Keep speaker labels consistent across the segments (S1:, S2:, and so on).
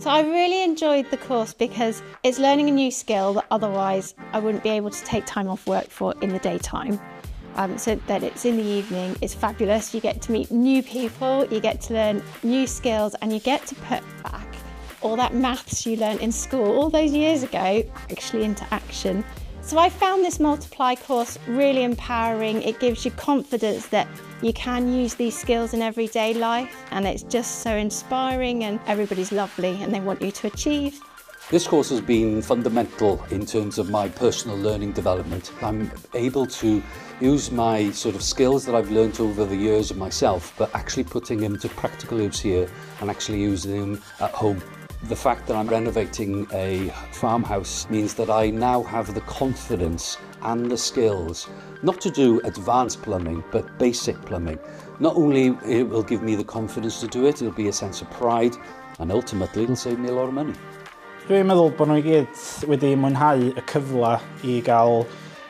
S1: So I really enjoyed the course because it's learning a new skill that otherwise I wouldn't be able to take time off work for in the daytime. So that it's in the evening, it's fabulous. You get to meet new people, you get to learn new skills, and you get to put back all that maths you learned in school all those years ago actually into action. So I found this Multiply course really empowering. It gives you confidence that you can use these skills in everyday life, and it's just so inspiring, and everybody's lovely and they want you to achieve.
S2: This course has been fundamental in terms of my personal learning development. I'm able to use my sort of skills that I've learnt over the years of myself, but actually putting them to practical use here and actually using them at home. The fact that I'm renovating a farmhouse means that I now have the confidence and the skills, not to do advanced plumbing, but basic plumbing. Not only it will give me the confidence to do it, it'll be a sense of pride, and ultimately it'll save me a lot of money.
S3: Dwi'n meddwl bod nhw I gyd wedi mwynhau y cyfle I gael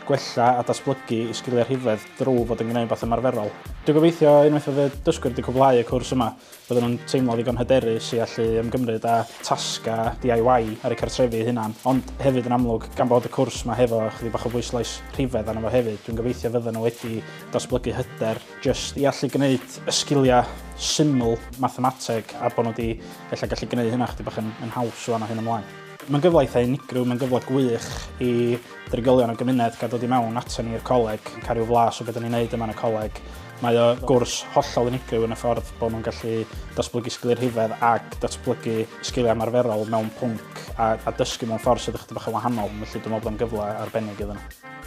S3: gwella a datblygu I sgiliau rhifedd drwy fod yn gwneud beth ymarferol. Dwi'n gobeithio unwaith oedd y dysgwyr wedi cwblhau y cwrs yma, bydden nhw'n teimlo ddigon hyderus I allu ymgymryd â tasga DIY ar eu cartrefi hunan. Ond hefyd yn amlwg, gan bod y cwrs yma hefo chydig bach o bwyslais rhifedd arno fo hefyd, dwi'n gobeithio fydden nhw wedi datblygu hyder just I allu gwneud y sgiliau syml mathemateg a bod nhw wedi gallu gwneud hynna chydig bach yn haws o hyn ymlaen. Mae'n gyfle eitha unigryw, mae'n gyfle gwych I drigolion o gymuned gael dod I mewn aton ni'r coleg, yn cario flas o beth ni'n neud yma yn y coleg. Mae o gwrs hollol unigryw yn y ffordd bod nhw'n gallu datblygu sgiliau rhifedd ac datblygu sgiliau ymarferol mewn pwnc a dysgu mewn ffordd sydd chydig bach yn wahanol, felly dwi'n meddwl bod yn gyfle arbennig iddyn nhw.